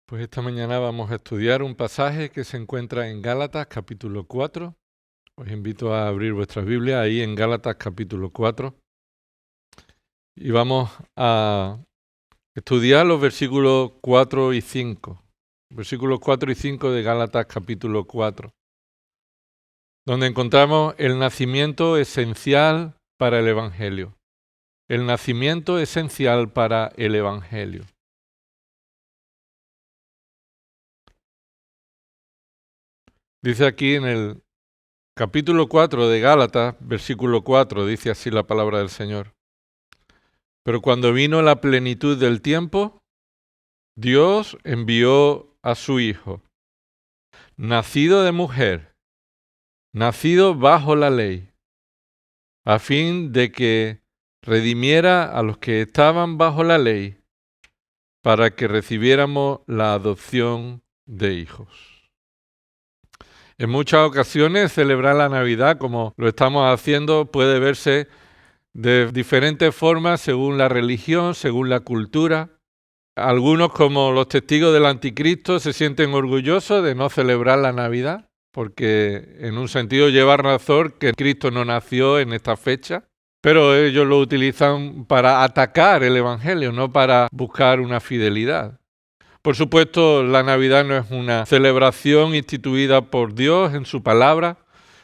Pues esta mañana vamos a estudiar un pasaje que se encuentra en Gálatas capítulo 4. Os invito a abrir vuestras Biblias ahí en Gálatas capítulo 4. Y vamos a estudiar los versículos 4 y 5. Versículos 4 y 5 de Gálatas capítulo 4. Donde encontramos el nacimiento esencial para el Evangelio. El nacimiento esencial para el Evangelio. Dice aquí en el capítulo 4 de Gálatas, versículo 4, dice así la palabra del Señor. Pero cuando vino la plenitud del tiempo, Dios envió a su Hijo, nacido de mujer, nacido bajo la ley, a fin de que redimiera a los que estaban bajo la ley, para que recibiéramos la adopción de hijos. En muchas ocasiones celebrar la Navidad, como lo estamos haciendo, puede verse de diferentes formas según la religión, según la cultura. Algunos, como los testigos del anticristo, se sienten orgullosos de no celebrar la Navidad, porque en un sentido lleva razón que Cristo no nació en esta fecha, pero ellos lo utilizan para atacar el Evangelio, no para buscar una fidelidad. Por supuesto, la Navidad no es una celebración instituida por Dios en su palabra,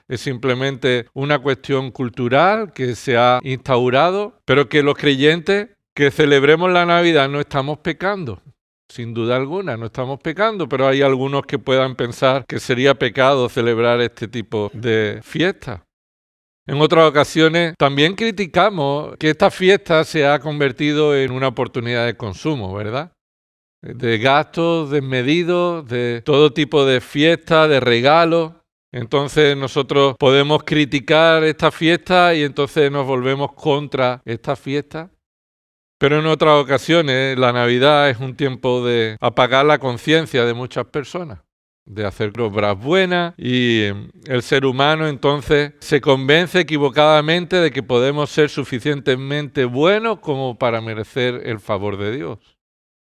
es simplemente una cuestión cultural que se ha instaurado, pero que los creyentes que celebremos la Navidad no estamos pecando, sin duda alguna, no estamos pecando, pero hay algunos que puedan pensar que sería pecado celebrar este tipo de fiestas. En otras ocasiones también criticamos que esta fiesta se ha convertido en una oportunidad de consumo, ¿verdad? De gastos desmedidos, de todo tipo de fiestas, de regalos. Entonces nosotros podemos criticar esta fiesta y entonces nos volvemos contra esta fiesta. Pero en otras ocasiones la Navidad es un tiempo de apagar la conciencia de muchas personas, de hacer obras buenas, y el ser humano entonces se convence equivocadamente de que podemos ser suficientemente buenos como para merecer el favor de Dios.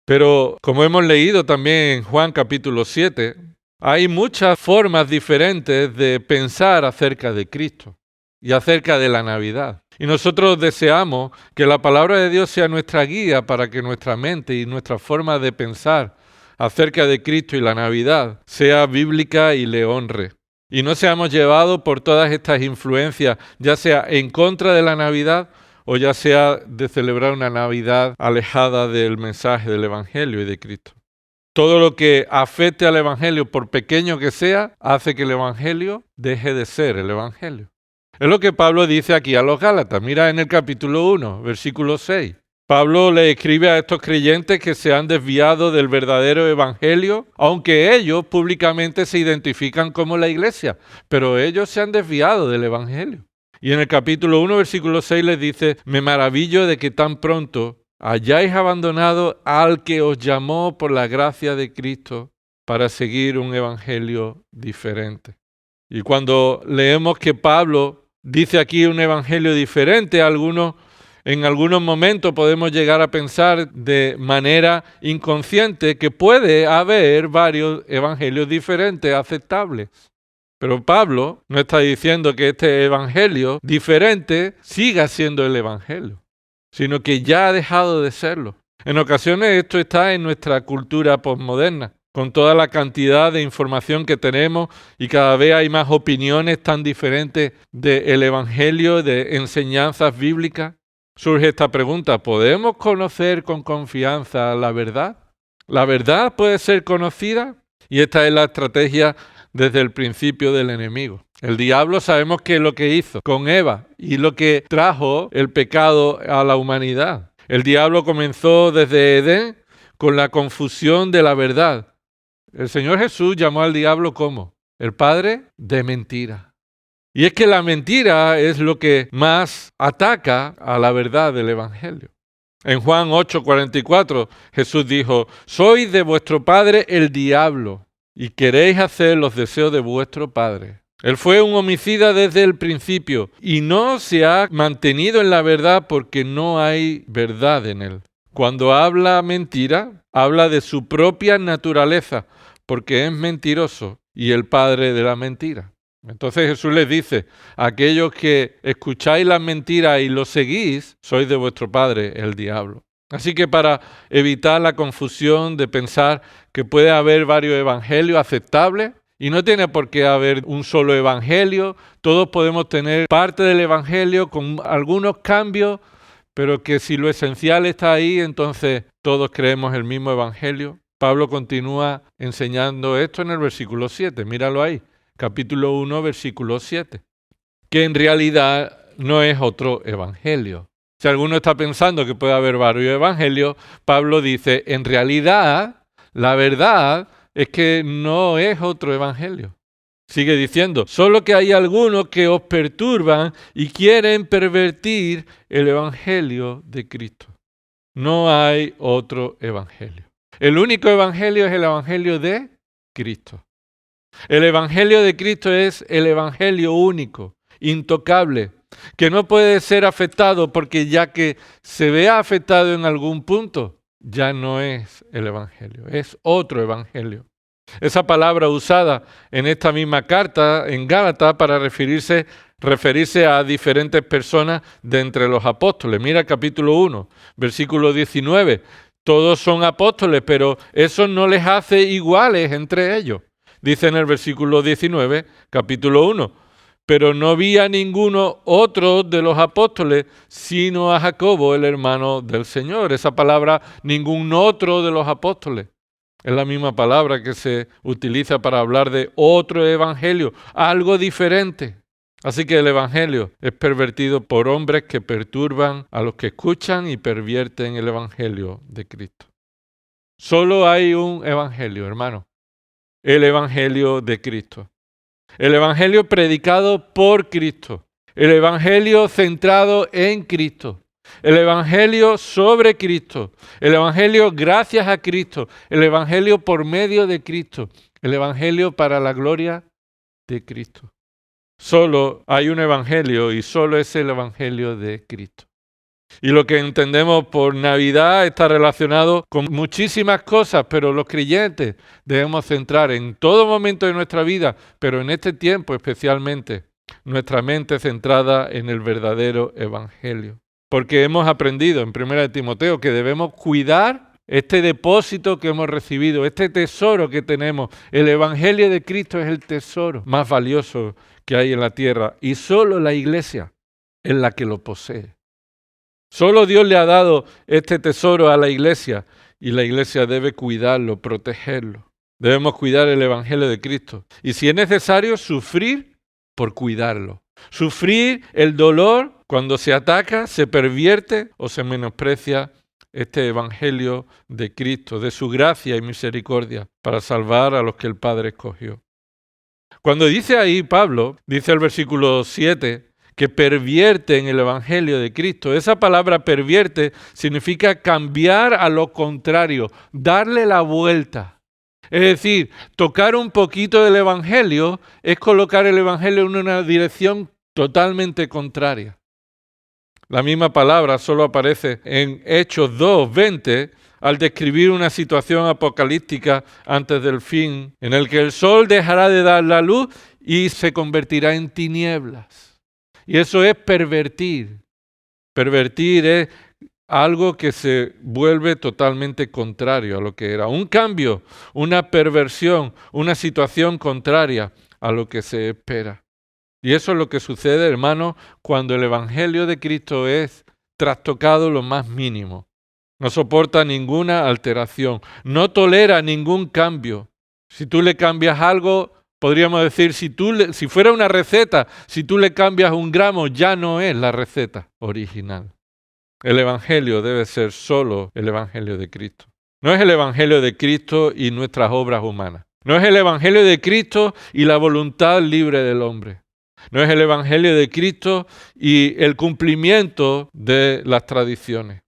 Pero como hemos leído también en Juan capítulo 7, hay muchas formas diferentes de pensar acerca de Cristo y acerca de la Navidad. Y nosotros deseamos que la palabra de Dios sea nuestra guía para que nuestra mente y nuestra forma de pensar acerca de Cristo y la Navidad sea bíblica y le honre. Y no seamos llevados por todas estas influencias, ya sea en contra de la Navidad o ya sea de celebrar una Navidad alejada del mensaje del Evangelio y de Cristo. Todo lo que afecte al Evangelio, por pequeño que sea, hace que el Evangelio deje de ser el Evangelio. Es lo que Pablo dice aquí a los Gálatas. Mira en el capítulo 1, versículo 6. Pablo le escribe a estos creyentes que se han desviado del verdadero Evangelio, aunque ellos públicamente se identifican como la iglesia, pero ellos se han desviado del Evangelio. Y en el capítulo 1, versículo 6 les dice: me maravillo de que tan pronto hayáis abandonado al que os llamó por la gracia de Cristo para seguir un evangelio diferente. Y cuando leemos que Pablo dice aquí un evangelio diferente, en algunos momentos podemos llegar a pensar de manera inconsciente que puede haber varios evangelios diferentes aceptables. Pero Pablo no está diciendo que este evangelio diferente siga siendo el evangelio, sino que ya ha dejado de serlo. En ocasiones esto está en nuestra cultura posmoderna, con toda la cantidad de información que tenemos y cada vez hay más opiniones tan diferentes del evangelio, de enseñanzas bíblicas. Surge esta pregunta: ¿podemos conocer con confianza la verdad? ¿La verdad puede ser conocida? Y esta es la estrategia desde el principio del enemigo. El diablo sabemos qué es lo que hizo con Eva y lo que trajo el pecado a la humanidad. El diablo comenzó desde Edén con la confusión de la verdad. El Señor Jesús llamó al diablo ¿cómo? El padre de mentira. Y es que la mentira es lo que más ataca a la verdad del Evangelio. En Juan 8:44 Jesús dijo: sois de vuestro padre el diablo y queréis hacer los deseos de vuestro padre. Él fue un homicida desde el principio y no se ha mantenido en la verdad porque no hay verdad en él. Cuando habla mentira, habla de su propia naturaleza, porque es mentiroso y el padre de la mentira. Entonces Jesús les dice, aquellos que escucháis las mentiras y lo seguís, sois de vuestro padre, el diablo. Así que para evitar la confusión de pensar que puede haber varios evangelios aceptables, y no tiene por qué haber un solo evangelio, todos podemos tener parte del evangelio con algunos cambios, pero que si lo esencial está ahí, entonces todos creemos el mismo evangelio. Pablo continúa enseñando esto en el versículo 7, míralo ahí, capítulo 1, versículo 7, que en realidad no es otro evangelio. Si alguno está pensando que puede haber varios evangelios, Pablo dice, en realidad, la verdad es que no es otro evangelio. Sigue diciendo, solo que hay algunos que os perturban y quieren pervertir el evangelio de Cristo. No hay otro evangelio. El único evangelio es el evangelio de Cristo. El evangelio de Cristo es el evangelio único, intocable, que no puede ser afectado porque ya que se vea afectado en algún punto, ya no es el evangelio, es otro evangelio. Esa palabra usada en esta misma carta, en Gálatas, para referirse a diferentes personas de entre los apóstoles. Mira capítulo 1, versículo 19. Todos son apóstoles, pero eso no les hace iguales entre ellos. Dice en el versículo 19, capítulo 1. Pero no vi a ninguno otro de los apóstoles, sino a Jacobo, el hermano del Señor. Esa palabra, ningún otro de los apóstoles. Es la misma palabra que se utiliza para hablar de otro evangelio, algo diferente. Así que el evangelio es pervertido por hombres que perturban a los que escuchan y pervierten el evangelio de Cristo. Solo hay un evangelio, hermano, el evangelio de Cristo. El evangelio predicado por Cristo. El evangelio centrado en Cristo. El evangelio sobre Cristo. El evangelio gracias a Cristo. El evangelio por medio de Cristo. El evangelio para la gloria de Cristo. Solo hay un evangelio y solo es el evangelio de Cristo. Y lo que entendemos por Navidad está relacionado con muchísimas cosas, pero los creyentes debemos centrar en todo momento de nuestra vida, pero en este tiempo especialmente, nuestra mente centrada en el verdadero evangelio. Porque hemos aprendido en 1 Timoteo que debemos cuidar este depósito que hemos recibido, este tesoro que tenemos. El evangelio de Cristo es el tesoro más valioso que hay en la tierra y solo la iglesia es la que lo posee. Solo Dios le ha dado este tesoro a la iglesia y la iglesia debe cuidarlo, protegerlo. Debemos cuidar el evangelio de Cristo y si es necesario sufrir por cuidarlo. Sufrir el dolor cuando se ataca, se pervierte o se menosprecia este evangelio de Cristo, de su gracia y misericordia para salvar a los que el Padre escogió. Cuando dice ahí Pablo, dice el versículo 7, que pervierte en el evangelio de Cristo. Esa palabra pervierte significa cambiar a lo contrario, darle la vuelta. Es decir, tocar un poquito del evangelio es colocar el evangelio en una dirección totalmente contraria. La misma palabra solo aparece en Hechos 2:20 al describir una situación apocalíptica antes del fin, en el que el sol dejará de dar la luz y se convertirá en tinieblas. Y eso es pervertir. Pervertir es algo que se vuelve totalmente contrario a lo que era. Un cambio, una perversión, una situación contraria a lo que se espera. Y eso es lo que sucede, hermano, cuando el evangelio de Cristo es trastocado lo más mínimo. No soporta ninguna alteración, no tolera ningún cambio. Si tú le cambias algo, podríamos decir, si fuera una receta, si tú le cambias 1 gramo, ya no es la receta original. El evangelio debe ser solo el evangelio de Cristo. No es el evangelio de Cristo y nuestras obras humanas. No es el evangelio de Cristo y la voluntad libre del hombre. No es el evangelio de Cristo y el cumplimiento de las tradiciones.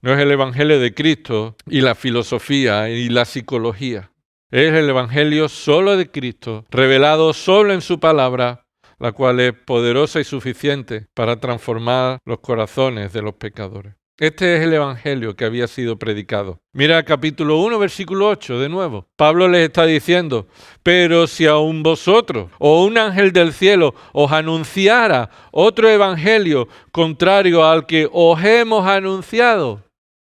No es el evangelio de Cristo y la filosofía y la psicología. Es el evangelio solo de Cristo, revelado solo en su palabra, la cual es poderosa y suficiente para transformar los corazones de los pecadores. Este es el evangelio que había sido predicado. Mira capítulo 1, versículo 8, de nuevo. Pablo les está diciendo, pero si aun vosotros o un ángel del cielo os anunciara otro evangelio contrario al que os hemos anunciado,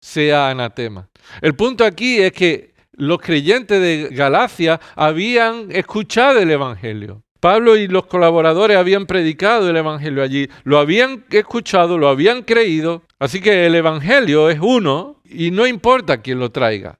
sea anatema. El punto aquí es que los creyentes de Galacia habían escuchado el evangelio. Pablo y los colaboradores habían predicado el evangelio allí, lo habían escuchado, lo habían creído. Así que el evangelio es uno y no importa quién lo traiga.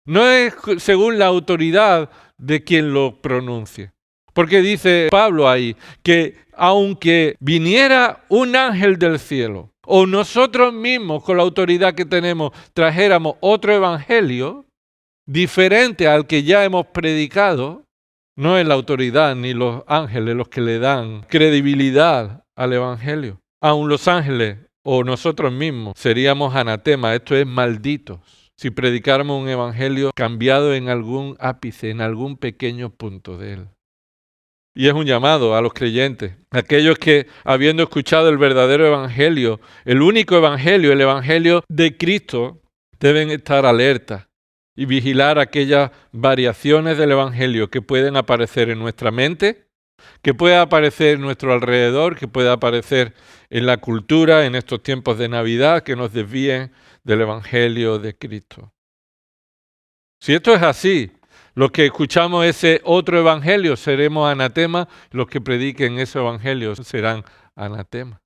No es según la autoridad de quien lo pronuncie. Porque dice Pablo ahí que aunque viniera un ángel del cielo o nosotros mismos con la autoridad que tenemos trajéramos otro evangelio diferente al que ya hemos predicado, no es la autoridad ni los ángeles los que le dan credibilidad al evangelio. Aun los ángeles o nosotros mismos seríamos anatema, esto es malditos, si predicáramos un evangelio cambiado en algún ápice, en algún pequeño punto de él. Y es un llamado a los creyentes, aquellos que habiendo escuchado el verdadero evangelio, el único evangelio, el evangelio de Cristo, deben estar alertas y vigilar aquellas variaciones del evangelio que pueden aparecer en nuestra mente, que pueda aparecer en nuestro alrededor, que pueda aparecer en la cultura, en estos tiempos de Navidad, que nos desvíen del evangelio de Cristo. Si esto es así, los que escuchamos ese otro evangelio seremos anatema, los que prediquen ese evangelio serán anatema,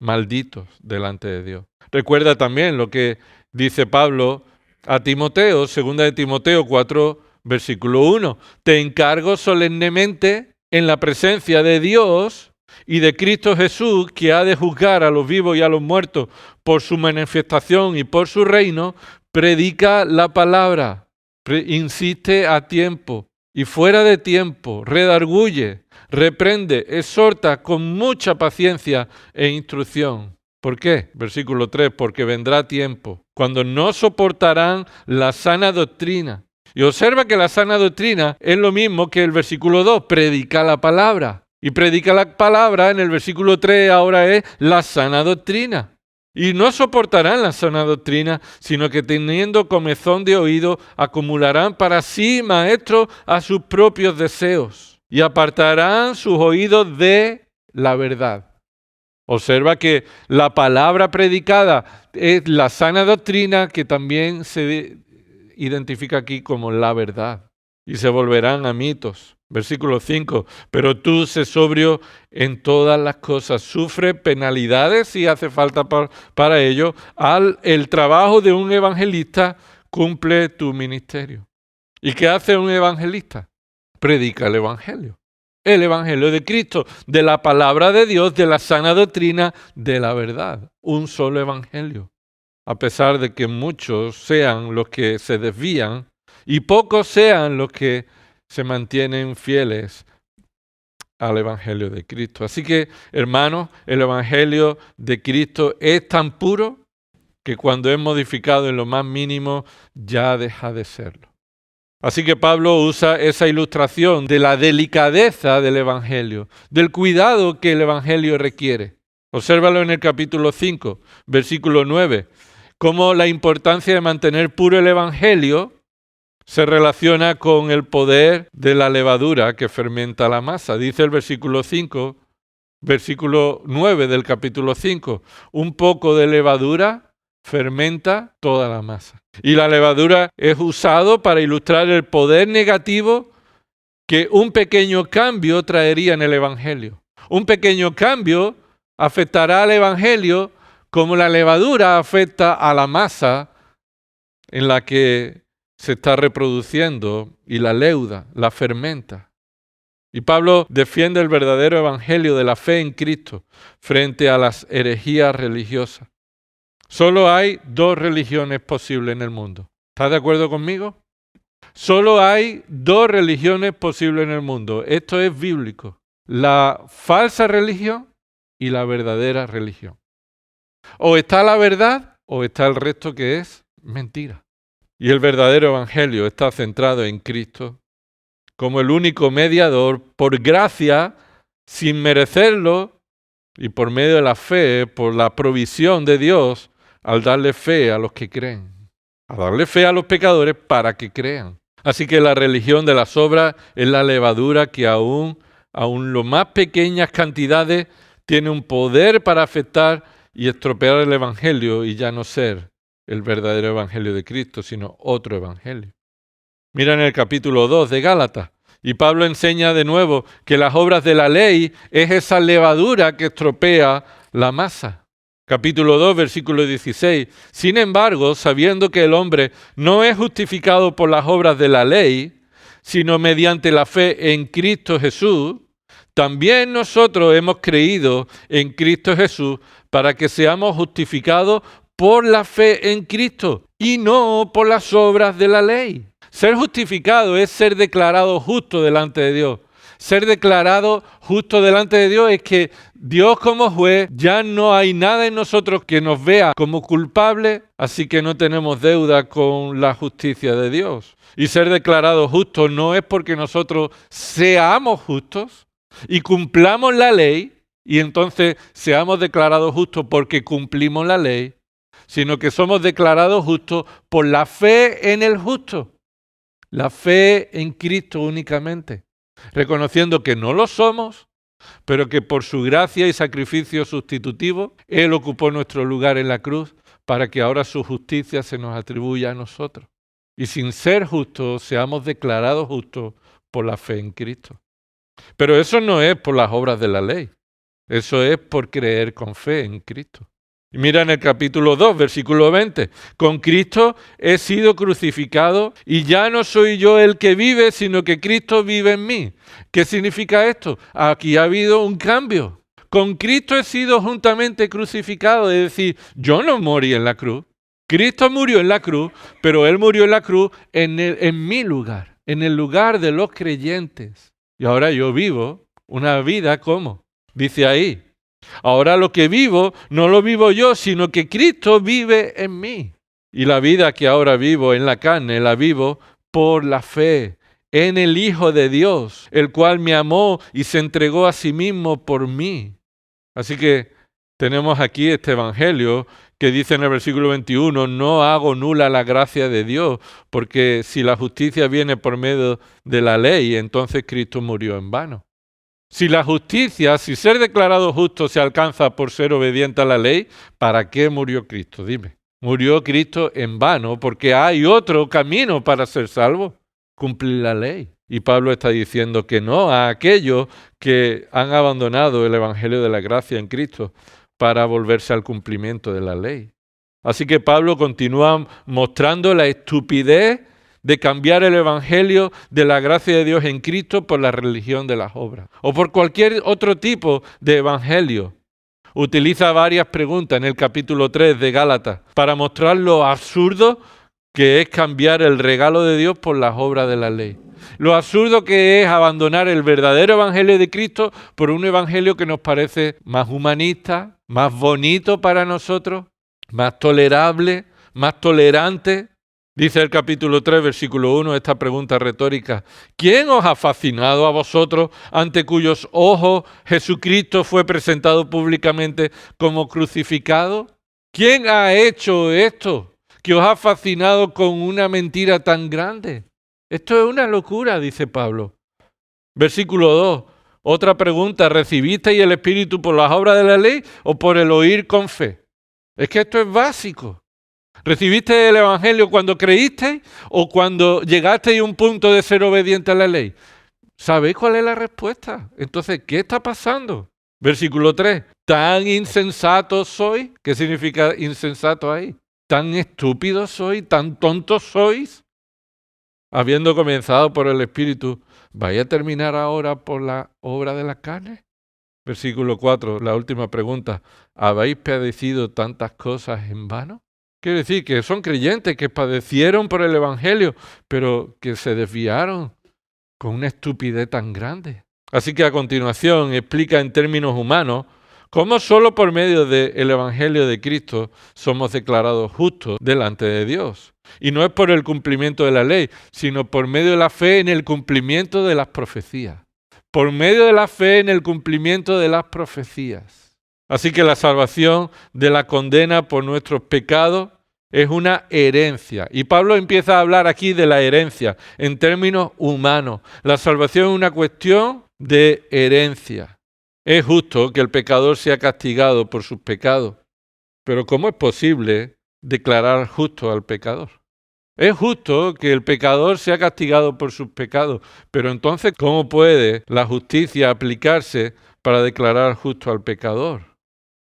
malditos delante de Dios. Recuerda también lo que dice Pablo a Timoteo, 2 de Timoteo 4, versículo 1. Te encargo solemnemente en la presencia de Dios y de Cristo Jesús, que ha de juzgar a los vivos y a los muertos por su manifestación y por su reino, predica la palabra, insiste a tiempo y fuera de tiempo, redarguye, reprende, exhorta con mucha paciencia e instrucción. ¿Por qué? Versículo 3, porque vendrá tiempo cuando no soportarán la sana doctrina. Y observa que la sana doctrina es lo mismo que el versículo 2, predica la palabra. Y predica la palabra en el versículo 3 ahora es la sana doctrina. Y no soportarán la sana doctrina, sino que teniendo comezón de oído, acumularán para sí maestros a sus propios deseos y apartarán sus oídos de la verdad. Observa que la palabra predicada es la sana doctrina, que también se identifica aquí como la verdad. Y se volverán a mitos. Versículo 5. Pero tú sé sobrio en todas las cosas. Sufre penalidades si hace falta para ello. El trabajo de un evangelista cumple tu ministerio. ¿Y qué hace un evangelista? Predica el evangelio. El evangelio de Cristo, de la palabra de Dios, de la sana doctrina, de la verdad. Un solo evangelio. A pesar de que muchos sean los que se desvían y pocos sean los que se mantienen fieles al evangelio de Cristo. Así que, hermanos, el evangelio de Cristo es tan puro que cuando es modificado en lo más mínimo ya deja de serlo. Así que Pablo usa esa ilustración de la delicadeza del evangelio, del cuidado que el evangelio requiere. Obsérvalo en el capítulo 5, versículo 9, cómo la importancia de mantener puro el evangelio se relaciona con el poder de la levadura que fermenta la masa. Dice el versículo 5, versículo 9 del capítulo 5, un poco de levadura fermenta toda la masa. Y la levadura es usado para ilustrar el poder negativo que un pequeño cambio traería en el evangelio. Un pequeño cambio afectará al evangelio como la levadura afecta a la masa en la que se está reproduciendo y la leuda, la fermenta. Y Pablo defiende el verdadero evangelio de la fe en Cristo frente a las herejías religiosas. Solo hay dos religiones posibles en el mundo. ¿Estás de acuerdo conmigo? Solo hay dos religiones posibles en el mundo. Esto es bíblico. La falsa religión y la verdadera religión. O está la verdad o está el resto que es mentira. Y el verdadero evangelio está centrado en Cristo como el único mediador, por gracia, sin merecerlo, y por medio de la fe, por la provisión de Dios, al darle fe a los que creen, a darle fe a los pecadores para que crean. Así que la religión de las obras es la levadura que aún las más pequeñas cantidades tiene un poder para afectar y estropear el evangelio y ya no ser el verdadero evangelio de Cristo, sino otro evangelio. Mira en el capítulo 2 de Gálatas, y Pablo enseña de nuevo que las obras de la ley es esa levadura que estropea la masa. Capítulo 2, versículo 16. Sin embargo, sabiendo que el hombre no es justificado por las obras de la ley, sino mediante la fe en Cristo Jesús, también nosotros hemos creído en Cristo Jesús para que seamos justificados por la fe en Cristo y no por las obras de la ley. Ser justificado es ser declarado justo delante de Dios. Ser declarado justo delante de Dios es que Dios como juez, ya no hay nada en nosotros que nos vea como culpable, así que no tenemos deuda con la justicia de Dios. Y ser declarado justo no es porque nosotros seamos justos y cumplamos la ley, y entonces seamos declarados justos porque cumplimos la ley, sino que somos declarados justos por la fe en el justo. La fe en Cristo únicamente, reconociendo que no lo somos, pero que por su gracia y sacrificio sustitutivo, Él ocupó nuestro lugar en la cruz para que ahora su justicia se nos atribuya a nosotros. Y sin ser justos, seamos declarados justos por la fe en Cristo. Pero eso no es por las obras de la ley, eso es por creer con fe en Cristo. Y mira en el capítulo 2, versículo 20. Con Cristo he sido crucificado y ya no soy yo el que vive, sino que Cristo vive en mí. ¿Qué significa esto? Aquí ha habido un cambio. Con Cristo he sido juntamente crucificado, es decir, yo no morí en la cruz. Cristo murió en la cruz, pero Él murió en la cruz en mi lugar, en el lugar de los creyentes. Y ahora yo vivo una vida ¿cómo? Dice ahí. Ahora lo que vivo, no lo vivo yo, sino que Cristo vive en mí. Y la vida que ahora vivo en la carne, la vivo por la fe en el Hijo de Dios, el cual me amó y se entregó a sí mismo por mí. Así que tenemos aquí este evangelio que dice en el versículo 21, no hago nula la gracia de Dios, porque si la justicia viene por medio de la ley, entonces Cristo murió en vano. Si la justicia, si ser declarado justo se alcanza por ser obediente a la ley, ¿para qué murió Cristo? Dime. Murió Cristo en vano porque hay otro camino para ser salvo, cumplir la ley. Y Pablo está diciendo que no a aquellos que han abandonado el evangelio de la gracia en Cristo para volverse al cumplimiento de la ley. Así que Pablo continúa mostrando la estupidez de cambiar el evangelio de la gracia de Dios en Cristo por la religión de las obras o por cualquier otro tipo de evangelio. Utiliza varias preguntas en el capítulo 3 de Gálatas para mostrar lo absurdo que es cambiar el regalo de Dios por las obras de la ley. Lo absurdo que es abandonar el verdadero evangelio de Cristo por un evangelio que nos parece más humanista, más bonito para nosotros, más tolerable, más tolerante. Dice el capítulo 3, versículo 1, esta pregunta retórica. ¿Quién os ha fascinado a vosotros ante cuyos ojos Jesucristo fue presentado públicamente como crucificado? ¿Quién ha hecho esto que os ha fascinado con una mentira tan grande? Esto es una locura, dice Pablo. Versículo 2, otra pregunta. ¿Recibisteis el Espíritu por las obras de la ley o por el oír con fe? Es que esto es básico. ¿Recibiste el evangelio cuando creíste o cuando llegaste a un punto de ser obediente a la ley? ¿Sabéis cuál es la respuesta? Entonces, ¿qué está pasando? Versículo 3. ¿Tan insensatos sois? ¿Qué significa insensato ahí? ¿Tan estúpidos sois? ¿Tan tontos sois? Habiendo comenzado por el Espíritu, ¿vais a terminar ahora por la obra de la carne? Versículo 4, la última pregunta. ¿Habéis padecido tantas cosas en vano? Quiere decir que son creyentes que padecieron por el evangelio, pero que se desviaron con una estupidez tan grande. Así que a continuación explica en términos humanos cómo solo por medio del evangelio de Cristo somos declarados justos delante de Dios. Y no es por el cumplimiento de la ley, sino por medio de la fe en el cumplimiento de las profecías. Por medio de la fe en el cumplimiento de las profecías. Así que la salvación de la condena por nuestros pecados es una herencia. Y Pablo empieza a hablar aquí de la herencia en términos humanos. La salvación es una cuestión de herencia. Es justo que el pecador sea castigado por sus pecados. Pero ¿cómo es posible declarar justo al pecador? Es justo que el pecador sea castigado por sus pecados, pero entonces, ¿cómo puede la justicia aplicarse para declarar justo al pecador?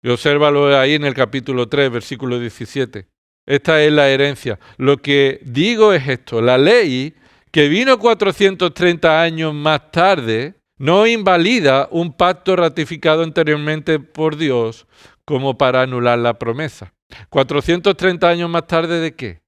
Y obsérvalo ahí en el capítulo 3, versículo 17. Esta es la herencia. Lo que digo es esto: la ley, que vino 430 años más tarde, no invalida un pacto ratificado anteriormente por Dios como para anular la promesa. ¿430 años más tarde de qué?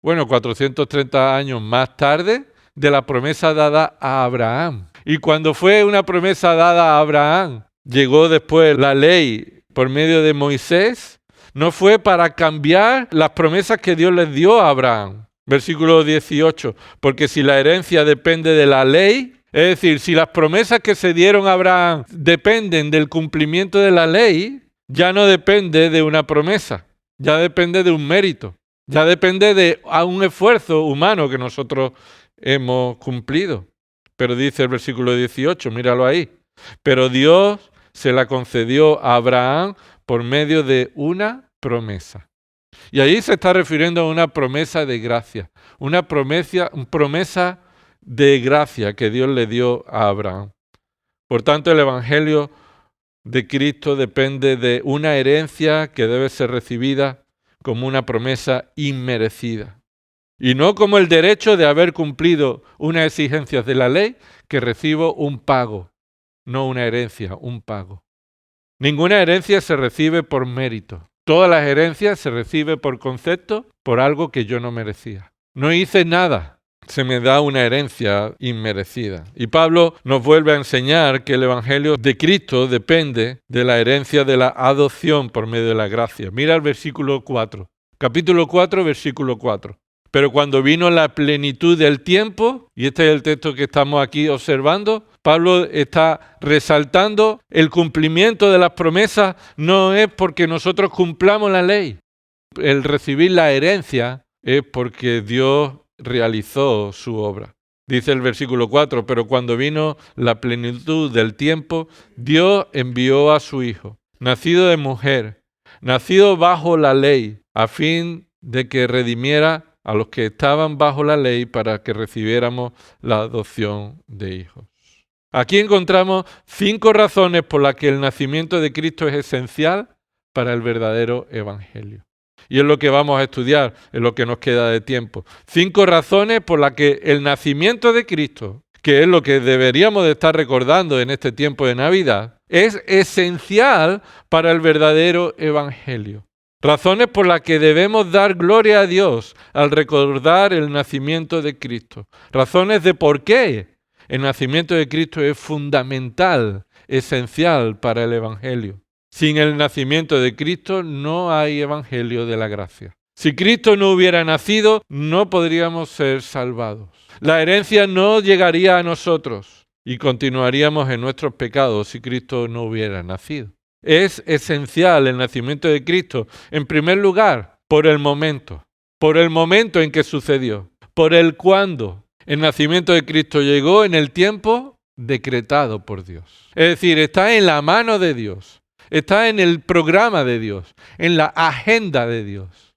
Bueno, 430 años más tarde de la promesa dada a Abraham. Y cuando fue una promesa dada a Abraham, llegó después la ley por medio de Moisés, no fue para cambiar las promesas que Dios les dio a Abraham. Versículo 18, porque si la herencia depende de la ley, es decir, si las promesas que se dieron a Abraham dependen del cumplimiento de la ley, ya no depende de una promesa, ya depende de un mérito. Ya depende de un esfuerzo humano que nosotros hemos cumplido. Pero dice el versículo 18, míralo ahí. Pero Dios se la concedió a Abraham por medio de una promesa. Y ahí se está refiriendo a una promesa de gracia. Una promesa de gracia que Dios le dio a Abraham. Por tanto, el Evangelio de Cristo depende de una herencia que debe ser recibida como una promesa inmerecida. Y no como el derecho de haber cumplido unas exigencias de la ley, que recibo un pago, no una herencia, un pago. Ninguna herencia se recibe por mérito. Todas las herencias se reciben por concepto, por algo que yo no merecía. No hice nada, se me da una herencia inmerecida. Y Pablo nos vuelve a enseñar que el Evangelio de Cristo depende de la herencia de la adopción por medio de la gracia. Mira el versículo 4, capítulo 4, versículo 4. Pero cuando vino la plenitud del tiempo, y este es el texto que estamos aquí observando, Pablo está resaltando el cumplimiento de las promesas no es porque nosotros cumplamos la ley. El recibir la herencia es porque Dios realizó su obra. Dice el versículo 4, pero cuando vino la plenitud del tiempo, Dios envió a su Hijo, nacido de mujer, nacido bajo la ley, a fin de que redimiera a los que estaban bajo la ley para que recibiéramos la adopción de hijos. Aquí encontramos 5 razones por las que el nacimiento de Cristo es esencial para el verdadero evangelio. Y es lo que vamos a estudiar, en lo que nos queda de tiempo. 5 razones por las que el nacimiento de Cristo, que es lo que deberíamos de estar recordando en este tiempo de Navidad, es esencial para el verdadero evangelio. Razones por las que debemos dar gloria a Dios al recordar el nacimiento de Cristo. Razones de por qué el nacimiento de Cristo es fundamental, esencial para el evangelio. Sin el nacimiento de Cristo no hay evangelio de la gracia. Si Cristo no hubiera nacido, no podríamos ser salvados. La herencia no llegaría a nosotros y continuaríamos en nuestros pecados si Cristo no hubiera nacido. Es esencial el nacimiento de Cristo, en primer lugar, por el momento en que sucedió, por el cuándo. El nacimiento de Cristo llegó en el tiempo decretado por Dios. Es decir, está en la mano de Dios. Está en el programa de Dios, en la agenda de Dios.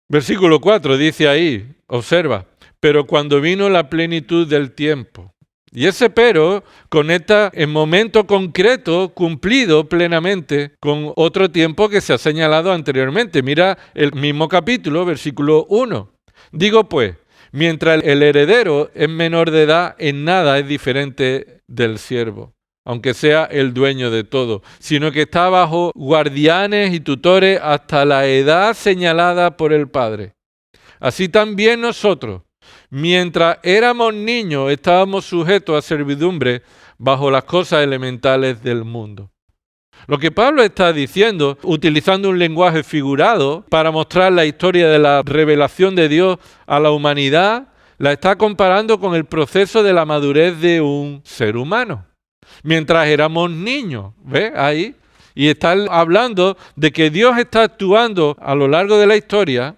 Versículo 4 dice ahí, observa, pero cuando vino la plenitud del tiempo. Y ese pero conecta en momento concreto, cumplido plenamente, con otro tiempo que se ha señalado anteriormente. Mira el mismo capítulo, versículo 1. Digo pues, mientras el heredero es menor de edad, en nada es diferente del siervo, aunque sea el dueño de todo, sino que está bajo guardianes y tutores hasta la edad señalada por el Padre. Así también nosotros, mientras éramos niños, estábamos sujetos a servidumbre bajo las cosas elementales del mundo. Lo que Pablo está diciendo, utilizando un lenguaje figurado para mostrar la historia de la revelación de Dios a la humanidad, la está comparando con el proceso de la madurez de un ser humano. Mientras éramos niños, ¿ves? Ahí. Y está hablando de que Dios está actuando a lo largo de la historia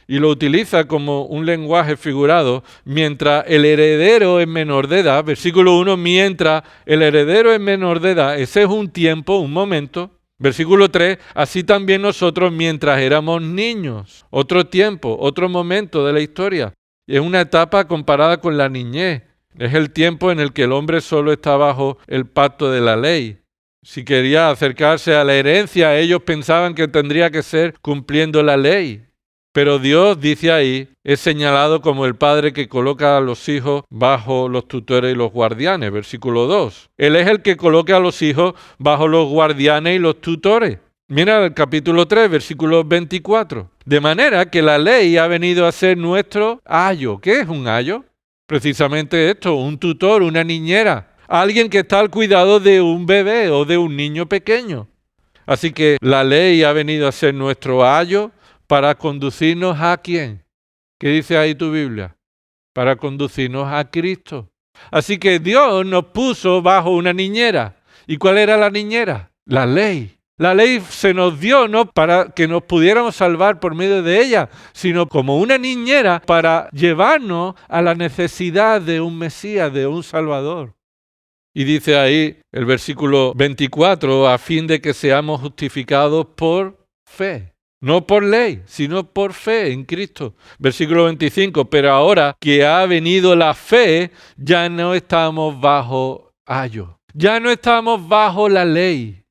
y lo utiliza como un lenguaje figurado, mientras el heredero es menor de edad, versículo 1, mientras el heredero es menor de edad, ese es un tiempo, un momento. Versículo 3, así también nosotros mientras éramos niños, otro tiempo, otro momento de la historia. Es una etapa comparada con la niñez, es el tiempo en el que el hombre solo está bajo el pacto de la ley. Si quería acercarse a la herencia, ellos pensaban que tendría que ser cumpliendo la ley. Pero Dios, dice ahí, es señalado como el padre que coloca a los hijos bajo los tutores y los guardianes. Versículo 2. Él es el que coloca a los hijos bajo los guardianes y los tutores. Mira el capítulo 3, versículo 24. De manera que la ley ha venido a ser nuestro ayo. ¿Qué es un ayo? Precisamente esto, un tutor, una niñera. Alguien que está al cuidado de un bebé o de un niño pequeño. Así que la ley ha venido a ser nuestro ayo para conducirnos ¿a quién? ¿Qué dice ahí tu Biblia? Para conducirnos a Cristo. Así que Dios nos puso bajo una niñera. ¿Y cuál era la niñera? La ley. La ley se nos dio no para que nos pudiéramos salvar por medio de ella, sino como una niñera para llevarnos a la necesidad de un Mesías, de un Salvador. Y dice ahí el versículo 24, a fin de que seamos justificados por fe. No por ley, sino por fe en Cristo. Versículo 25, pero ahora que ha venido la fe, ya no estamos bajo ayo. Ya no estamos bajo la ley.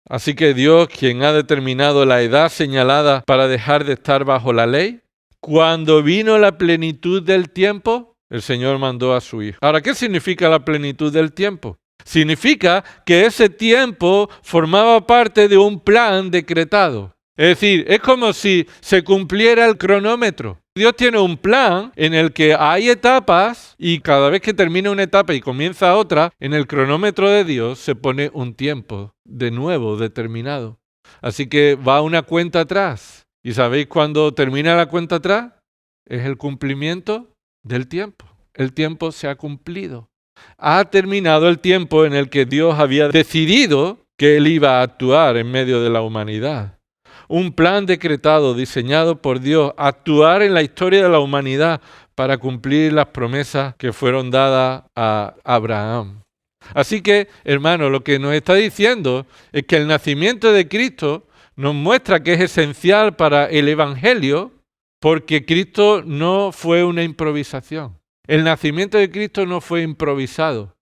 Así que Dios, quien ha determinado la edad señalada para dejar de estar bajo la ley, cuando vino la plenitud del tiempo, el Señor mandó a su Hijo. Ahora, ¿qué significa la plenitud del tiempo? Significa que ese tiempo formaba parte de un plan decretado. Es decir, es como si se cumpliera el cronómetro. Dios tiene un plan en el que hay etapas y cada vez que termina una etapa y comienza otra, en el cronómetro de Dios se pone un tiempo de nuevo determinado. Así que va una cuenta atrás. ¿Y sabéis cuándo termina la cuenta atrás? Es el cumplimiento del tiempo. El tiempo se ha cumplido. Ha terminado el tiempo en el que Dios había decidido que Él iba a actuar en medio de la humanidad. Un plan decretado, diseñado por Dios, actuar en la historia de la humanidad para cumplir las promesas que fueron dadas a Abraham. Así que, hermano, lo que nos está diciendo es que el nacimiento de Cristo nos muestra que es esencial para el Evangelio, porque Cristo no fue una improvisación. El nacimiento de Cristo no fue improvisado.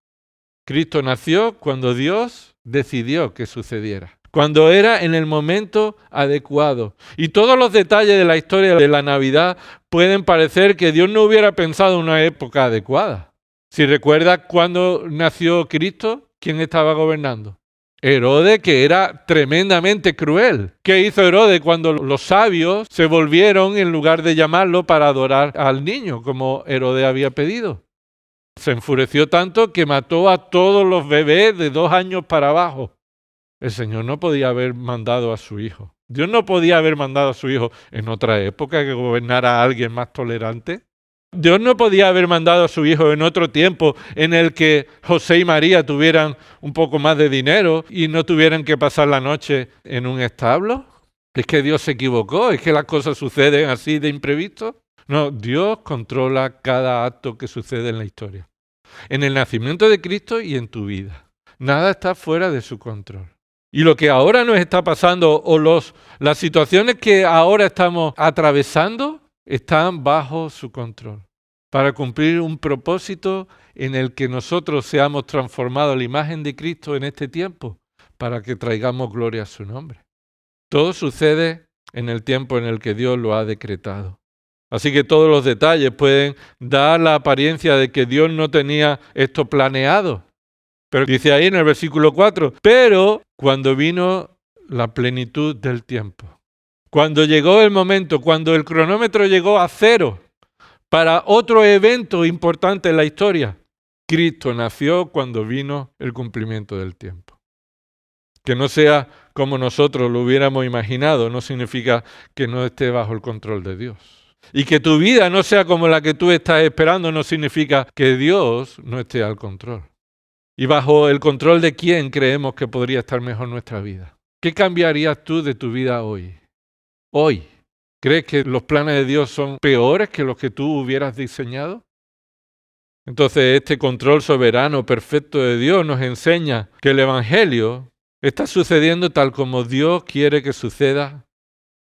Cristo nació cuando Dios decidió que sucediera. Cuando era en el momento adecuado. Y todos los detalles de la historia de la Navidad pueden parecer que Dios no hubiera pensado en una época adecuada. Si recuerdas cuando nació Cristo, ¿quién estaba gobernando? Herodes, que era tremendamente cruel. ¿Qué hizo Herodes cuando los sabios se volvieron en lugar de llamarlo para adorar al niño, como Herodes había pedido? Se enfureció tanto que mató a todos los bebés de 2 años para abajo. El Señor no podía haber mandado a su Hijo. Dios no podía haber mandado a su Hijo en otra época que gobernara a alguien más tolerante. Dios no podía haber mandado a su Hijo en otro tiempo en el que José y María tuvieran un poco más de dinero y no tuvieran que pasar la noche en un establo. Es que Dios se equivocó, es que las cosas suceden así de imprevisto. No, Dios controla cada acto que sucede en la historia. En el nacimiento de Cristo y en tu vida. Nada está fuera de su control. Y lo que ahora nos está pasando o las situaciones que ahora estamos atravesando están bajo su control para cumplir un propósito en el que nosotros seamos transformados a la imagen de Cristo en este tiempo para que traigamos gloria a su nombre. Todo sucede en el tiempo en el que Dios lo ha decretado. Así que todos los detalles pueden dar la apariencia de que Dios no tenía esto planeado. Pero dice ahí en el versículo 4, pero cuando vino la plenitud del tiempo, cuando llegó el momento, cuando el cronómetro llegó a 0 para otro evento importante en la historia, Cristo nació cuando vino el cumplimiento del tiempo. Que no sea como nosotros lo hubiéramos imaginado, no significa que no esté bajo el control de Dios. Y que tu vida no sea como la que tú estás esperando, no significa que Dios no esté al control. ¿Y bajo el control de quién creemos que podría estar mejor nuestra vida? ¿Qué cambiarías tú de tu vida hoy? Hoy. ¿Crees que los planes de Dios son peores que los que tú hubieras diseñado? Entonces, este control soberano perfecto de Dios nos enseña que el Evangelio está sucediendo tal como Dios quiere que suceda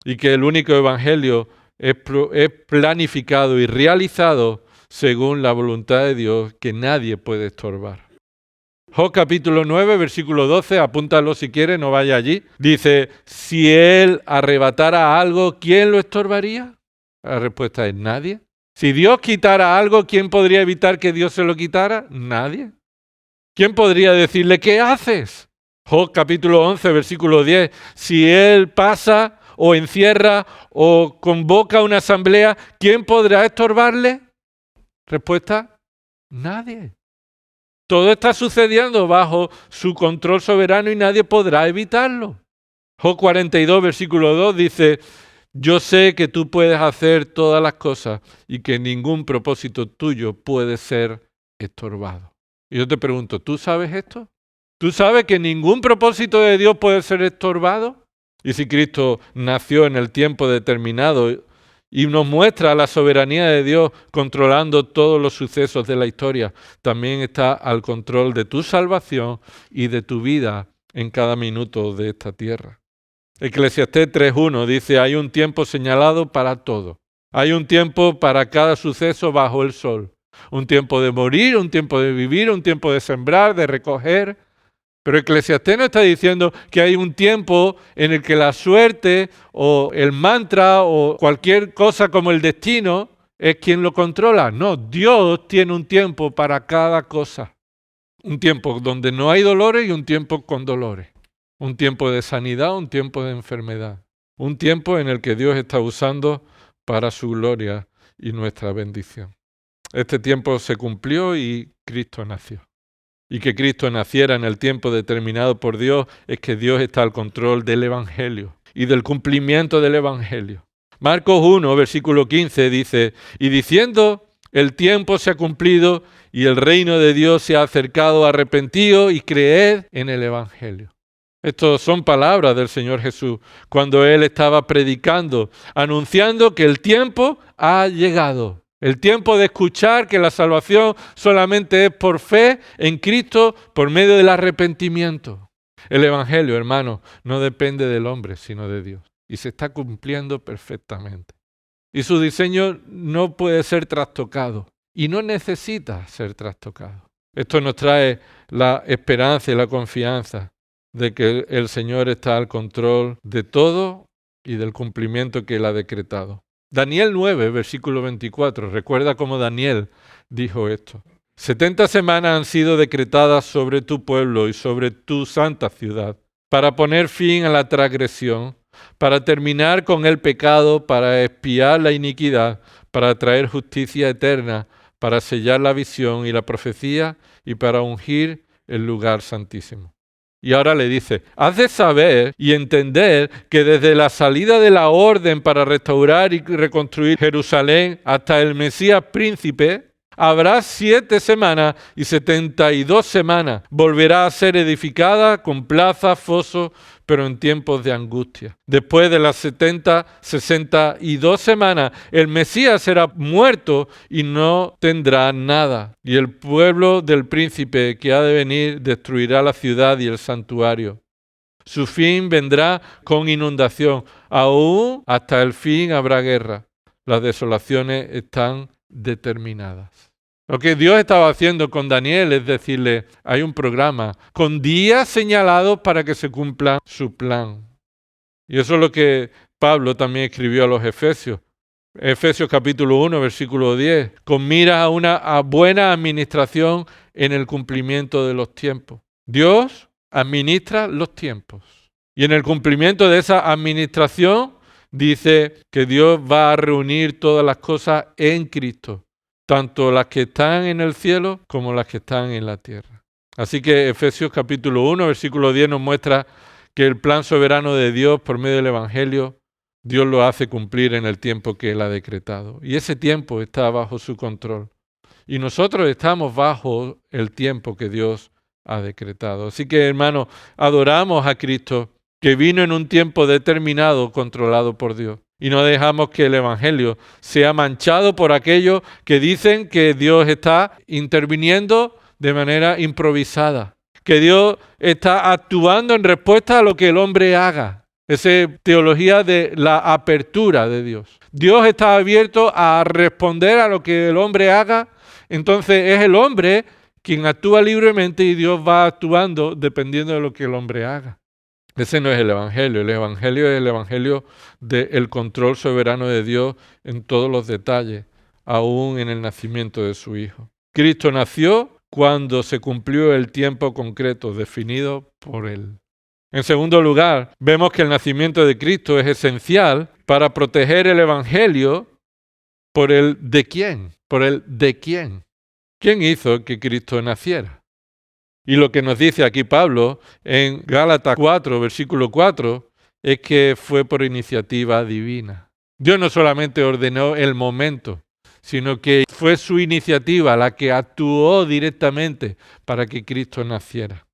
y que el único Evangelio es planificado y realizado según la voluntad de Dios que nadie puede estorbar. Job capítulo 9, versículo 12, apúntalo si quieres, no vaya allí. Dice, si Él arrebatara algo, ¿quién lo estorbaría? La respuesta es nadie. Si Dios quitara algo, ¿quién podría evitar que Dios se lo quitara? Nadie. ¿Quién podría decirle, ¿qué haces? Job capítulo 11, versículo 10, si Él pasa o encierra o convoca una asamblea, ¿quién podrá estorbarle? Respuesta, nadie. Todo está sucediendo bajo su control soberano y nadie podrá evitarlo. Job 42, versículo 2 dice, yo sé que tú puedes hacer todas las cosas y que ningún propósito tuyo puede ser estorbado. Y yo te pregunto, ¿tú sabes esto? ¿Tú sabes que ningún propósito de Dios puede ser estorbado? Y si Cristo nació en el tiempo determinado y nos muestra la soberanía de Dios controlando todos los sucesos de la historia, también está al control de tu salvación y de tu vida en cada minuto de esta tierra. Eclesiastés 3.1 dice, hay un tiempo señalado para todo. Hay un tiempo para cada suceso bajo el sol. Un tiempo de morir, un tiempo de vivir, un tiempo de sembrar, de recoger. Pero Eclesiastés no está diciendo que hay un tiempo en el que la suerte o el mantra o cualquier cosa como el destino es quien lo controla. No, Dios tiene un tiempo para cada cosa. Un tiempo donde no hay dolores y un tiempo con dolores. Un tiempo de sanidad, un tiempo de enfermedad. Un tiempo en el que Dios está usando para su gloria y nuestra bendición. Este tiempo se cumplió y Cristo nació. Y que Cristo naciera en el tiempo determinado por Dios es que Dios está al control del Evangelio y del cumplimiento del Evangelio. Marcos 1, versículo 15 dice, y diciendo, el tiempo se ha cumplido y el reino de Dios se ha acercado, arrepentíos y creed en el Evangelio. Estas son palabras del Señor Jesús cuando Él estaba predicando, anunciando que el tiempo ha llegado. El tiempo de escuchar que la salvación solamente es por fe en Cristo por medio del arrepentimiento. El Evangelio, hermano, no depende del hombre, sino de Dios. Y se está cumpliendo perfectamente. Y su diseño no puede ser trastocado. Y no necesita ser trastocado. Esto nos trae la esperanza y la confianza de que el Señor está al control de todo y del cumplimiento que Él ha decretado. Daniel 9, versículo 24, recuerda cómo Daniel dijo esto. 70 semanas han sido decretadas sobre tu pueblo y sobre tu santa ciudad, para poner fin a la transgresión, para terminar con el pecado, para expiar la iniquidad, para traer justicia eterna, para sellar la visión y la profecía y para ungir el lugar santísimo. Y ahora le dice, has de saber y entender que desde la salida de la orden para restaurar y reconstruir Jerusalén hasta el Mesías príncipe, habrá 7 semanas y 72 semanas. Volverá a ser edificada con plazas, fosos, pero en tiempos de angustia. Después de las 62 semanas, el Mesías será muerto y no tendrá nada. Y el pueblo del príncipe que ha de venir destruirá la ciudad y el santuario. Su fin vendrá con inundación. Aún hasta el fin habrá guerra. Las desolaciones están determinadas. Lo que Dios estaba haciendo con Daniel es decirle, hay un programa con días señalados para que se cumpla su plan. Y eso es lo que Pablo también escribió a los Efesios. Efesios capítulo 1, versículo 10, con miras a una buena administración en el cumplimiento de los tiempos. Dios administra los tiempos. Y en el cumplimiento de esa administración dice que Dios va a reunir todas las cosas en Cristo. Tanto las que están en el cielo como las que están en la tierra. Así que Efesios capítulo 1, versículo 10 nos muestra que el plan soberano de Dios por medio del Evangelio, Dios lo hace cumplir en el tiempo que Él ha decretado. Y ese tiempo está bajo su control. Y nosotros estamos bajo el tiempo que Dios ha decretado. Así que, hermanos, adoramos a Cristo que vino en un tiempo determinado, controlado por Dios. Y no dejamos que el Evangelio sea manchado por aquellos que dicen que Dios está interviniendo de manera improvisada, que Dios está actuando en respuesta a lo que el hombre haga. Esa es teología de la apertura de Dios. Dios está abierto a responder a lo que el hombre haga, entonces es el hombre quien actúa libremente y Dios va actuando dependiendo de lo que el hombre haga. Ese no es el Evangelio. El Evangelio es el Evangelio del control soberano de Dios en todos los detalles, aún en el nacimiento de su Hijo. Cristo nació cuando se cumplió el tiempo concreto definido por Él. En segundo lugar, vemos que el nacimiento de Cristo es esencial para proteger el Evangelio por el de quién, por el de quién. ¿Quién hizo que Cristo naciera? Y lo que nos dice aquí Pablo en Gálatas 4, versículo 4, es que fue por iniciativa divina. Dios no solamente ordenó el momento, sino que fue su iniciativa la que actuó directamente para que Cristo naciera.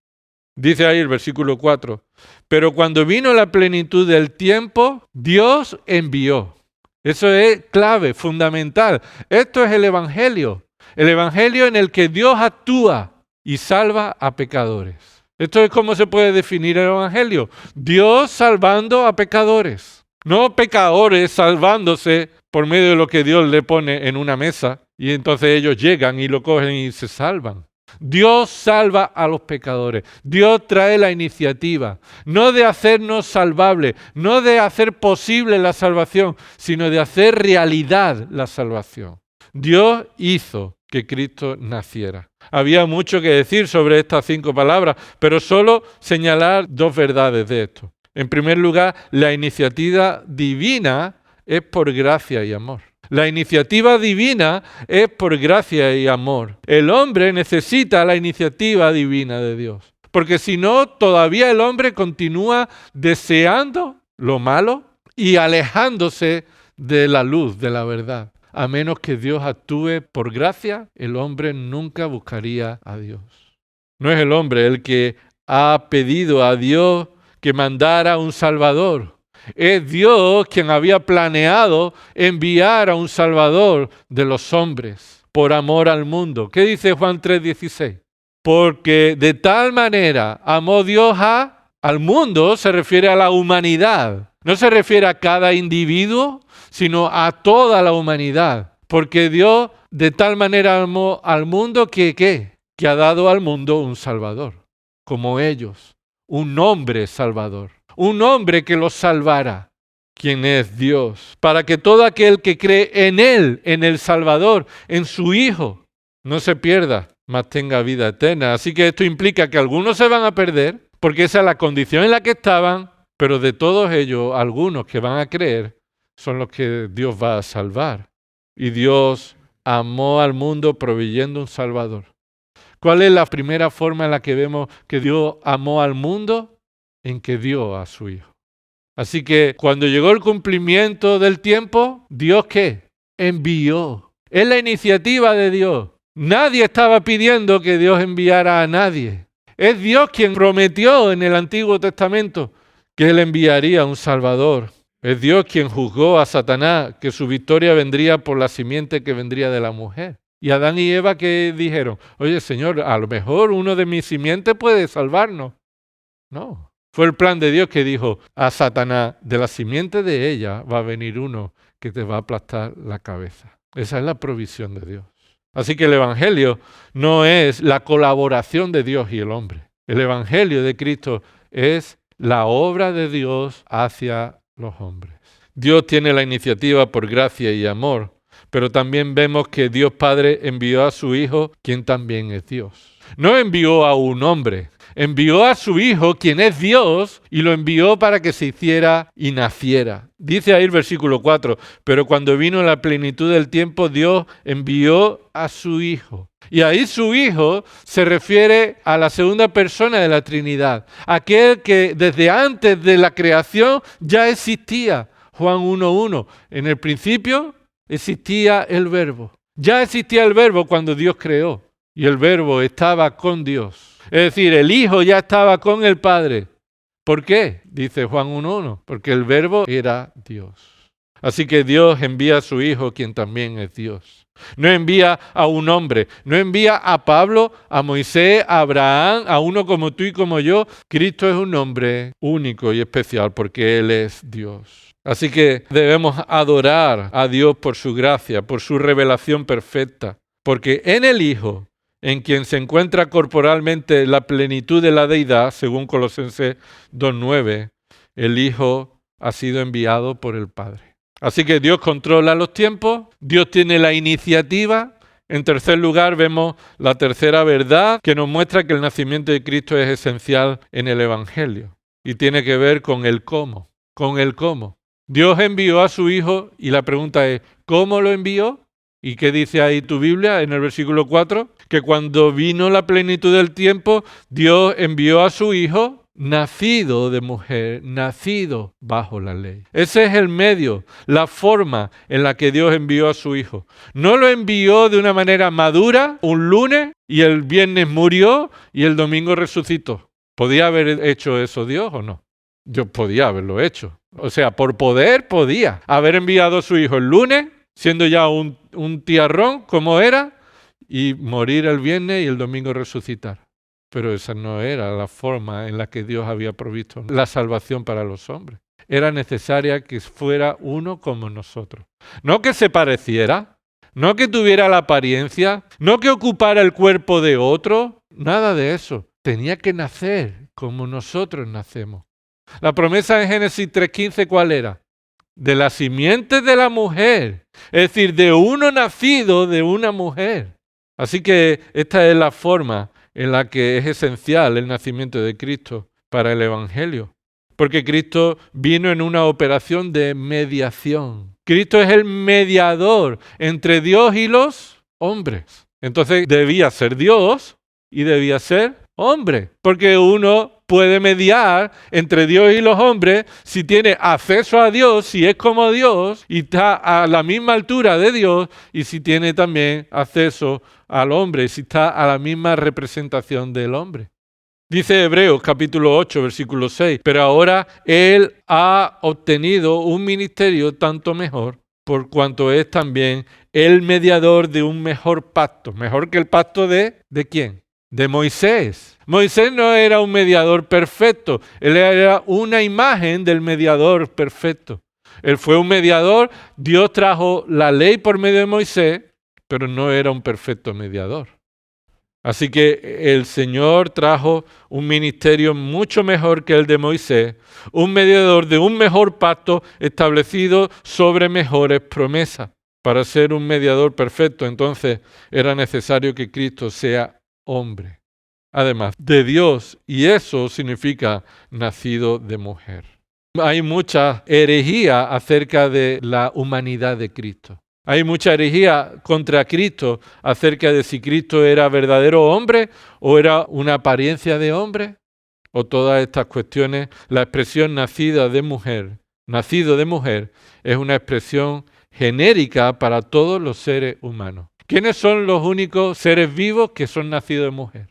Dice ahí el versículo 4, pero cuando vino la plenitud del tiempo, Dios envió. Eso es clave, fundamental. Esto es el Evangelio en el que Dios actúa y salva a pecadores. Esto es cómo se puede definir el Evangelio. Dios salvando a pecadores. No pecadores salvándose por medio de lo que Dios le pone en una mesa y entonces ellos llegan y lo cogen y se salvan. Dios salva a los pecadores. Dios trae la iniciativa, no de hacernos salvables, no de hacer posible la salvación, sino de hacer realidad la salvación. Dios hizo que Cristo naciera. Había mucho que decir sobre estas 5 palabras, pero solo señalar 2 verdades de esto. En primer lugar, la iniciativa divina es por gracia y amor. La iniciativa divina es por gracia y amor. El hombre necesita la iniciativa divina de Dios, porque si no, todavía el hombre continúa deseando lo malo y alejándose de la luz, de la verdad. A menos que Dios actúe por gracia, el hombre nunca buscaría a Dios. No es el hombre el que ha pedido a Dios que mandara un Salvador. Es Dios quien había planeado enviar a un Salvador de los hombres por amor al mundo. ¿Qué dice Juan 3:16? Porque de tal manera amó Dios al mundo, se refiere a la humanidad. No se refiere a cada individuo, sino a toda la humanidad. Porque Dios de tal manera amó al mundo que ha dado al mundo un Salvador, como ellos, un hombre Salvador, un hombre que los salvara, quien es Dios, para que todo aquel que cree en Él, en el Salvador, en su Hijo, no se pierda, mas tenga vida eterna. Así que esto implica que algunos se van a perder, porque esa es la condición en la que estaban, pero de todos ellos, algunos que van a creer son los que Dios va a salvar. Y Dios amó al mundo proveyendo un Salvador. ¿Cuál es la primera forma en la que vemos que Dios amó al mundo? En que dio a su Hijo. Así que cuando llegó el cumplimiento del tiempo, ¿Dios qué? Envió. Es la iniciativa de Dios. Nadie estaba pidiendo que Dios enviara a nadie. Es Dios quien prometió en el Antiguo Testamento que Él enviaría un Salvador. Es Dios quien juzgó a Satanás que su victoria vendría por la simiente que vendría de la mujer. Y Adán y Eva que dijeron, oye Señor, a lo mejor uno de mis simientes puede salvarnos. No, fue el plan de Dios que dijo a Satanás, de la simiente de ella va a venir uno que te va a aplastar la cabeza. Esa es la provisión de Dios. Así que el Evangelio no es la colaboración de Dios y el hombre. El Evangelio de Cristo es la obra de Dios hacia los hombres. Dios tiene la iniciativa por gracia y amor, pero también vemos que Dios Padre envió a su Hijo, quien también es Dios. No envió a un hombre, envió a su Hijo, quien es Dios, y lo envió para que se hiciera y naciera. Dice ahí el versículo 4, pero cuando vino la plenitud del tiempo, Dios envió a su Hijo. Y ahí su Hijo se refiere a la segunda persona de la Trinidad, aquel que desde antes de la creación ya existía. Juan 1:1, en el principio existía el Verbo. Ya existía el Verbo cuando Dios creó y el Verbo estaba con Dios. Es decir, el Hijo ya estaba con el Padre. ¿Por qué? Dice Juan 1:1, porque el Verbo era Dios. Así que Dios envía a su Hijo, quien también es Dios. No envía a un hombre, no envía a Pablo, a Moisés, a Abraham, a uno como tú y como yo. Cristo es un hombre único y especial porque Él es Dios. Así que debemos adorar a Dios por su gracia, por su revelación perfecta, porque en el Hijo, en quien se encuentra corporalmente la plenitud de la deidad, según Colosenses 2:9, el Hijo ha sido enviado por el Padre. Así que Dios controla los tiempos, Dios tiene la iniciativa. En tercer lugar, vemos la tercera verdad que nos muestra que el nacimiento de Cristo es esencial en el Evangelio y tiene que ver con el cómo, Dios envió a su Hijo y la pregunta es, ¿cómo lo envió? ¿Y qué dice ahí tu Biblia en el versículo 4? Que cuando vino la plenitud del tiempo, Dios envió a su Hijo, nacido de mujer, nacido bajo la ley. Ese es el medio, la forma en la que Dios envió a su Hijo. No lo envió de una manera madura, un lunes, y el viernes murió y el domingo resucitó. ¿Podía haber hecho eso Dios o no? Yo podía haberlo hecho. O sea, por poder podía haber enviado a su Hijo el lunes, siendo ya un tiarrón como era, y morir el viernes y el domingo resucitar. Pero esa no era la forma en la que Dios había provisto la salvación para los hombres. Era necesaria que fuera uno como nosotros. No que se pareciera, no que tuviera la apariencia, no que ocupara el cuerpo de otro, nada de eso. Tenía que nacer como nosotros nacemos. La promesa en Génesis 3:15, ¿cuál era? De la simiente de la mujer, es decir, de uno nacido de una mujer. Así que esta es la forma en la que es esencial el nacimiento de Cristo para el Evangelio. Porque Cristo vino en una operación de mediación. Cristo es el mediador entre Dios y los hombres. Entonces debía ser Dios y debía ser hombre. Porque uno puede mediar entre Dios y los hombres si tiene acceso a Dios, si es como Dios y está a la misma altura de Dios, y si tiene también acceso al hombre, si está a la misma representación del hombre. Dice Hebreos capítulo 8, versículo 6, pero ahora Él ha obtenido un ministerio tanto mejor, por cuanto es también el mediador de un mejor pacto. ¿Mejor que el pacto de quién? De Moisés. Moisés no era un mediador perfecto, él era una imagen del mediador perfecto. Él fue un mediador, Dios trajo la ley por medio de Moisés, pero no era un perfecto mediador. Así que el Señor trajo un ministerio mucho mejor que el de Moisés, un mediador de un mejor pacto establecido sobre mejores promesas. Para ser un mediador perfecto, entonces, era necesario que Cristo sea hombre, además de Dios, y eso significa nacido de mujer. Hay mucha herejía acerca de la humanidad de Cristo. Hay mucha herejía contra Cristo acerca de si Cristo era verdadero hombre o era una apariencia de hombre, o todas estas cuestiones. La expresión nacido de mujer, es una expresión genérica para todos los seres humanos. ¿Quiénes son los únicos seres vivos que son nacidos de mujer?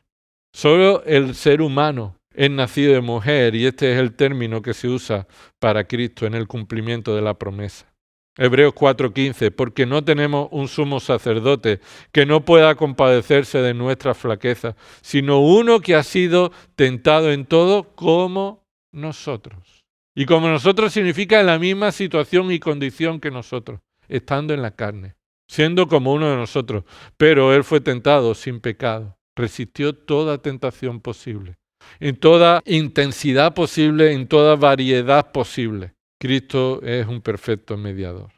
Solo el ser humano es nacido de mujer, y este es el término que se usa para Cristo en el cumplimiento de la promesa. Hebreos 4:15, porque no tenemos un sumo sacerdote que no pueda compadecerse de nuestras flaquezas, sino uno que ha sido tentado en todo como nosotros. Y como nosotros significa en la misma situación y condición que nosotros, estando en la carne, siendo como uno de nosotros, pero Él fue tentado sin pecado, resistió toda tentación posible, en toda intensidad posible, en toda variedad posible. Cristo es un perfecto mediador.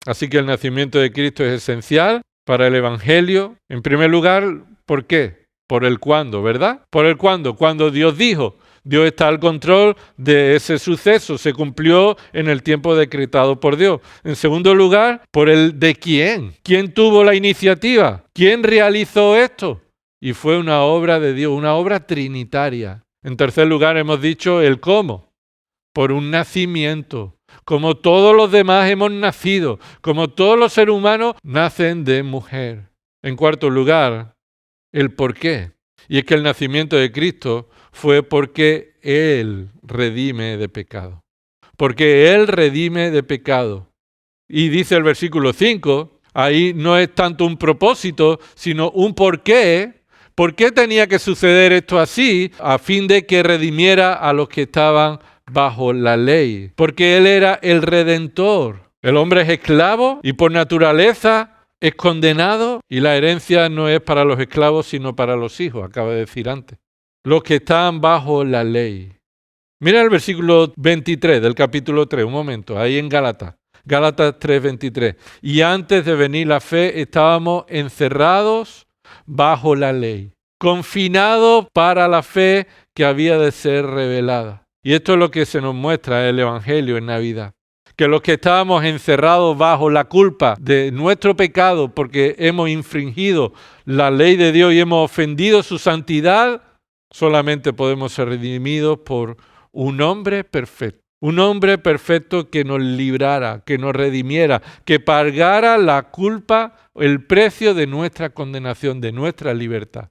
Así que el nacimiento de Cristo es esencial para el Evangelio. En primer lugar, ¿por qué? Por el cuándo, ¿verdad? Por el cuándo. Cuando Dios dijo, Dios está al control de ese suceso, se cumplió en el tiempo decretado por Dios. En segundo lugar, por el de quién. ¿Quién tuvo la iniciativa? ¿Quién realizó esto? Y fue una obra de Dios, una obra trinitaria. En tercer lugar, hemos dicho el cómo. Por un nacimiento, como todos los demás hemos nacido, como todos los seres humanos nacen de mujer. En cuarto lugar, el por qué. Y es que el nacimiento de Cristo fue porque Él redime de pecado. Porque Él redime de pecado. Y dice el versículo 5, ahí no es tanto un propósito, sino un porqué. ¿Por qué tenía que suceder esto así? A fin de que redimiera a los que estaban bajo la ley. Porque Él era el Redentor. El hombre es esclavo y por naturaleza es condenado, y la herencia no es para los esclavos, sino para los hijos, acaba de decir antes. Los que están bajo la ley. Mira el versículo 23 del capítulo 3, un momento, ahí en Gálatas. Gálatas 3:23. Y antes de venir la fe estábamos encerrados bajo la ley, confinados para la fe que había de ser revelada. Y esto es lo que se nos muestra en el Evangelio en Navidad. Que los que estábamos encerrados bajo la culpa de nuestro pecado porque hemos infringido la ley de Dios y hemos ofendido su santidad, solamente podemos ser redimidos por un hombre perfecto. Un hombre perfecto que nos librara, que nos redimiera, que pagara la culpa, el precio de nuestra condenación, de nuestra libertad.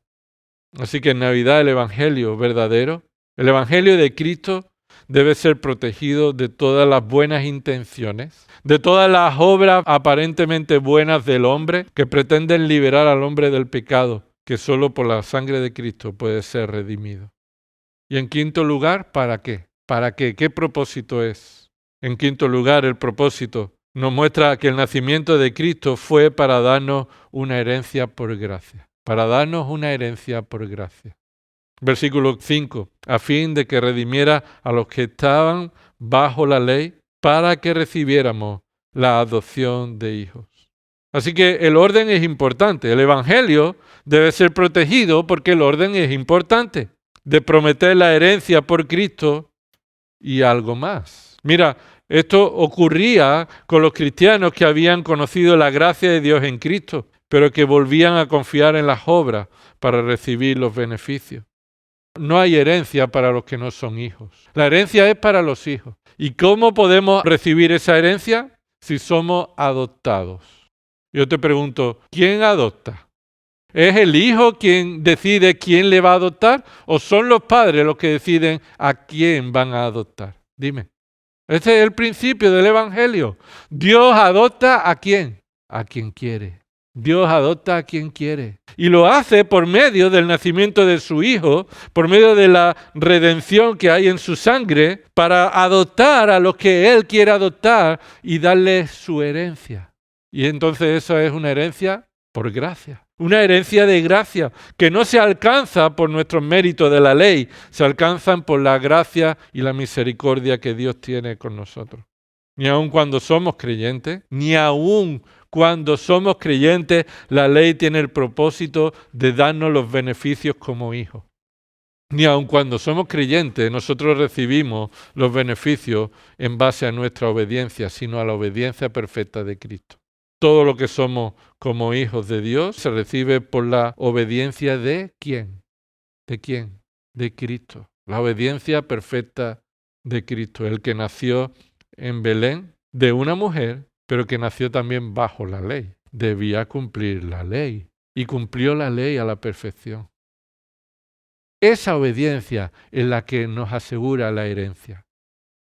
Así que en Navidad el Evangelio verdadero, el Evangelio de Cristo, debe ser protegido de todas las buenas intenciones, de todas las obras aparentemente buenas del hombre que pretenden liberar al hombre del pecado, que solo por la sangre de Cristo puede ser redimido. Y en quinto lugar, ¿para qué? ¿Para qué? ¿Qué propósito es? En quinto lugar, el propósito nos muestra que el nacimiento de Cristo fue para darnos una herencia por gracia. Para darnos una herencia por gracia. Versículo 5, a fin de que redimiera a los que estaban bajo la ley, para que recibiéramos la adopción de hijos. Así que el orden es importante. El Evangelio debe ser protegido porque el orden es importante. De prometer la herencia por Cristo y algo más. Mira, esto ocurría con los cristianos que habían conocido la gracia de Dios en Cristo, pero que volvían a confiar en las obras para recibir los beneficios. No hay herencia para los que no son hijos. La herencia es para los hijos. ¿Y cómo podemos recibir esa herencia? Si somos adoptados. Yo te pregunto, ¿quién adopta? ¿Es el hijo quien decide quién le va a adoptar? ¿O son los padres los que deciden a quién van a adoptar? Dime. Ese es el principio del Evangelio. Dios adopta ¿a quién? A quien quiere. Dios adopta a quien quiere. Y lo hace por medio del nacimiento de su Hijo, por medio de la redención que hay en su sangre, para adoptar a los que Él quiere adoptar y darles su herencia. Y entonces eso es una herencia por gracia. Una herencia de gracia que no se alcanza por nuestros méritos de la ley, se alcanzan por la gracia y la misericordia que Dios tiene con nosotros. Ni aun cuando somos creyentes, la ley tiene el propósito de darnos los beneficios como hijos. Ni aun cuando somos creyentes, nosotros recibimos los beneficios en base a nuestra obediencia, sino a la obediencia perfecta de Cristo. Todo lo que somos como hijos de Dios se recibe por la obediencia de ¿quién? ¿De quién? De Cristo. La obediencia perfecta de Cristo, el que nació en Belén de una mujer, pero que nació también bajo la ley. Debía cumplir la ley y cumplió la ley a la perfección. Esa obediencia es la que nos asegura la herencia.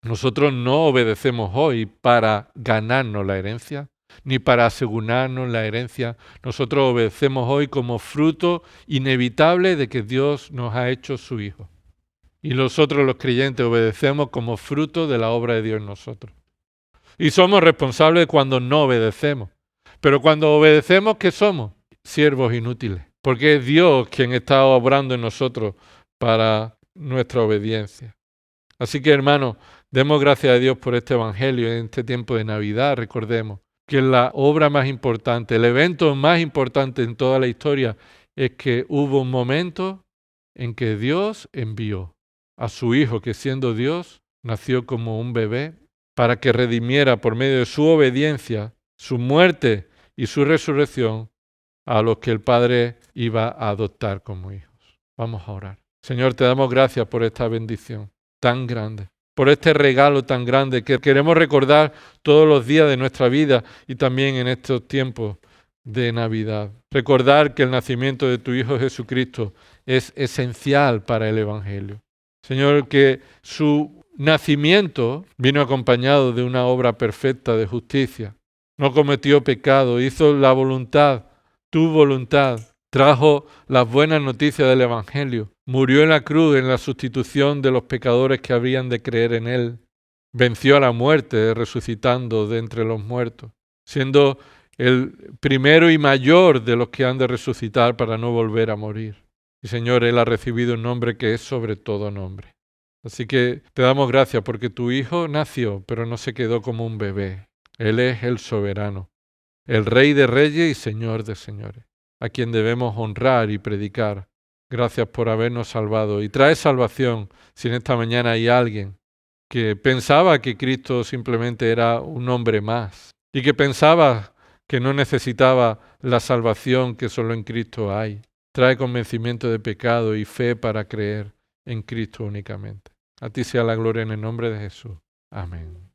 Nosotros no obedecemos hoy para ganarnos la herencia, ni para asegurarnos la herencia. Nosotros obedecemos hoy como fruto inevitable de que Dios nos ha hecho su Hijo. Y nosotros los creyentes obedecemos como fruto de la obra de Dios en nosotros. Y somos responsables cuando no obedecemos. Pero cuando obedecemos, ¿qué somos? Siervos inútiles. Porque es Dios quien está obrando en nosotros para nuestra obediencia. Así que, hermanos, demos gracias a Dios por este Evangelio en este tiempo de Navidad. Recordemos que la obra más importante, el evento más importante en toda la historia es que hubo un momento en que Dios envió a su Hijo, que siendo Dios, nació como un bebé, para que redimiera por medio de su obediencia, su muerte y su resurrección a los que el Padre iba a adoptar como hijos. Vamos a orar. Señor, te damos gracias por esta bendición tan grande, por este regalo tan grande que queremos recordar todos los días de nuestra vida y también en estos tiempos de Navidad. Recordar que el nacimiento de tu Hijo Jesucristo es esencial para el Evangelio. Señor, que su nacimiento vino acompañado de una obra perfecta de justicia. No cometió pecado, hizo la voluntad, tu voluntad. Trajo las buenas noticias del Evangelio. Murió en la cruz en la sustitución de los pecadores que habrían de creer en Él. Venció a la muerte resucitando de entre los muertos, siendo el primero y mayor de los que han de resucitar para no volver a morir. Y Señor, Él ha recibido un nombre que es sobre todo nombre. Así que te damos gracias porque tu Hijo nació, pero no se quedó como un bebé. Él es el soberano, el Rey de reyes y Señor de señores, a quien debemos honrar y predicar. Gracias por habernos salvado. Y trae salvación si en esta mañana hay alguien que pensaba que Cristo simplemente era un hombre más y que pensaba que no necesitaba la salvación que solo en Cristo hay. Trae convencimiento de pecado y fe para creer en Cristo únicamente. A ti sea la gloria en el nombre de Jesús. Amén.